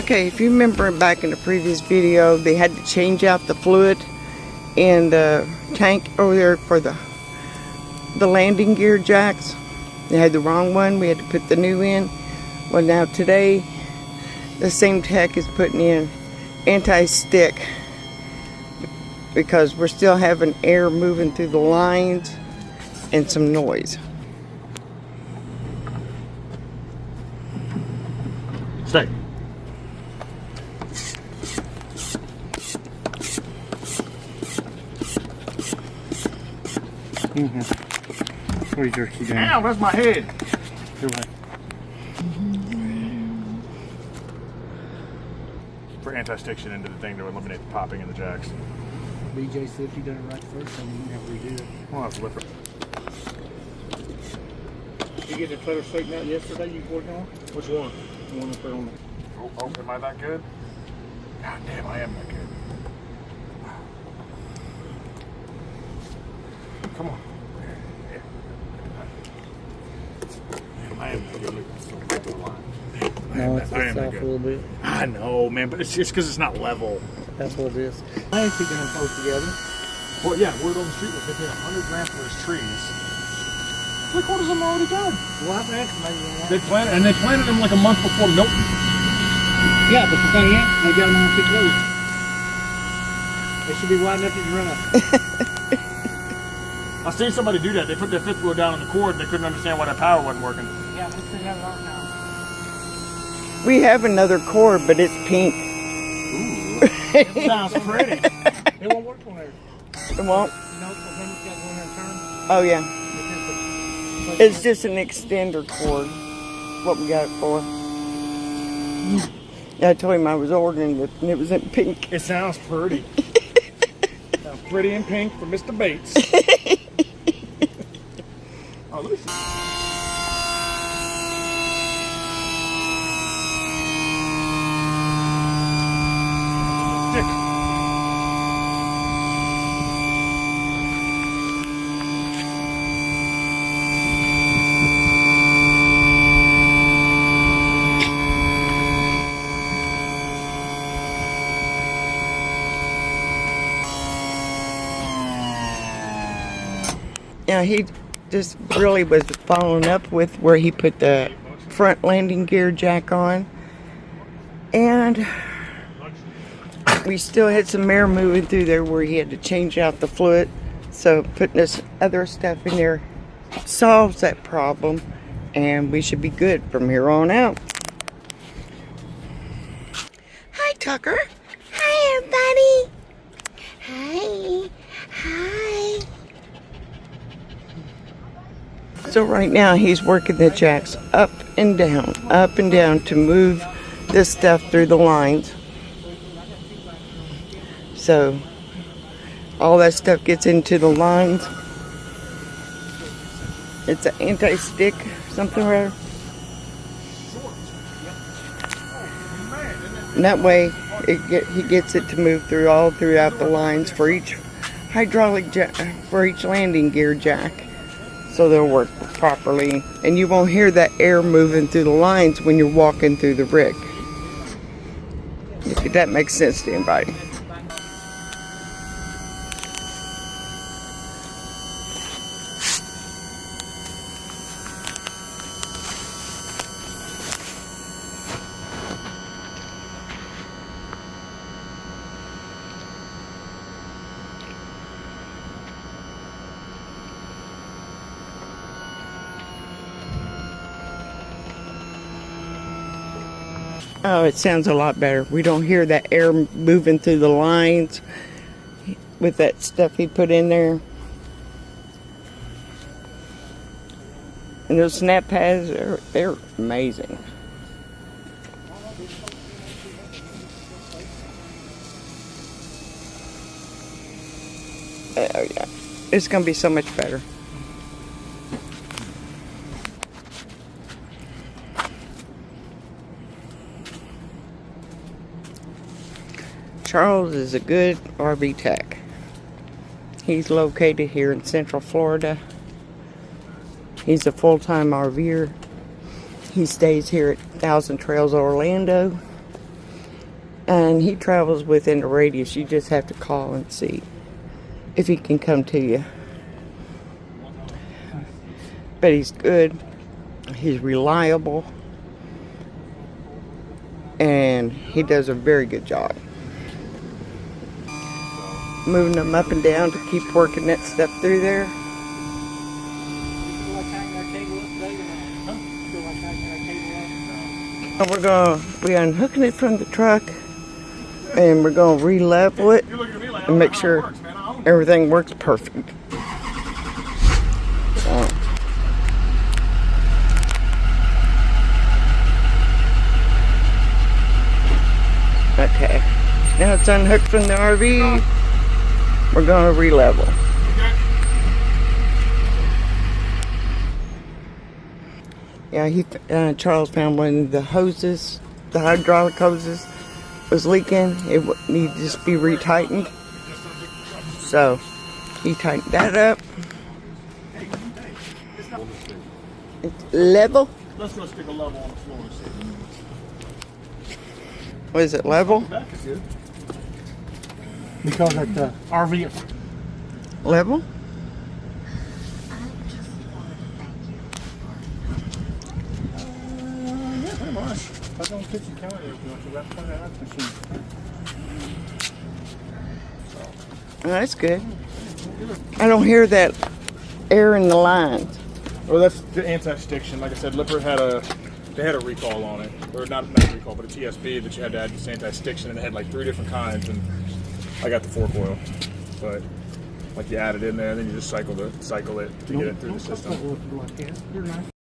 Okay, if you remember back in the previous video, they had to change out the fluid in the tank over there for the landing gear jacks. They had the wrong one. We had to put the new in. Well, now today, the same tech is putting in anti-stick because we're still having air moving through the lines and some noise. Stay. Where's your key down? Ow, that's my head. Your way. For anti-stiction into the thing to eliminate the popping in the jacks. BJ said if you done it right the first time, you never redo it. We'll have to Lippert. You get the trailer straightened out yesterday you working on? Which one? The one up there on the... Oh, am I that good? God damn, I am that good. Come on. I am that good. No, it's off a little bit. I know, man, but it's just because it's not level. That's what it is. I ain't keeping them close together. Well, yeah, word on the street was they paid $100 grand for his trees. 3/4 of them already done. Well, I've asked maybe that. They planted them like a month before Milton. Yeah, but the thing is, they got them on too close. They should be wide enough you can run up. I seen somebody do that. They put their fifth wheel down on the cord and they couldn't understand why that power wasn't working. Yeah, let's see that right now. We have another cord, but it's pink. Ooh, it sounds pretty. It won't work on there. It won't? You know, the thing you got going there and turn. Oh, yeah. It's just an extender cord. What we got it for. I told him I was ordering it and it was in pink. It sounds pretty. Sounds pretty in pink for Mr. Bates. Oh, let me see. Yeah, he just really was following up with where he put the front landing gear jack on. And we still had some air moving through there where he had to change out the fluid. So putting this other stuff in there solves that problem. And we should be good from here on out. Hi, Tucker. Hi, everybody. Hi. Hi. So right now he's working the jacks up and down to move this stuff through the lines. So all that stuff gets into the lines. It's an anti-stick, something or other. And that way he gets it to move all throughout the lines for each hydraulic jack, for each landing gear jack. So they'll work properly, and you won't hear that air moving through the lines when you're walking through the rig. If that makes sense to anybody. Oh, it sounds a lot better. We don't hear that air moving through the lines with that stuff he put in there. And those snap pads, they're amazing. Oh yeah, it's going to be so much better. Charles is a good RV tech. He's located here in Central Florida. He's a full-time RVer. He stays here at Thousand Trails, Orlando. And he travels within the radius. You just have to call and see if he can come to you. But he's good. He's reliable. And he does a very good job. Moving them up and down to keep working that stuff through there. We're unhooking it from the truck, and we're gonna re-level it and make sure everything works perfect. Okay, now it's unhooked from the RV. We're gonna re-level. Yeah, Charles found one of the hoses, the hydraulic hoses, was leaking. It needed to just be retightened. So he tightened that up. It's level. Let's go stick a level on the floor and see. What is it, level? Back is good. Because at the RV. Level? Yeah, pretty much. I don't think you count it. So that's kind of that machine. Oh, that's good. I don't hear that air in the lines. Well, that's the anti-stiction. Like I said, Lippert had a recall on it, or not a recall, but a TSB that you had to add this anti-stiction, and it had like 3 different kinds. And I got the 4-coil, but like you add it in there, and then you just cycle it to get it through the system.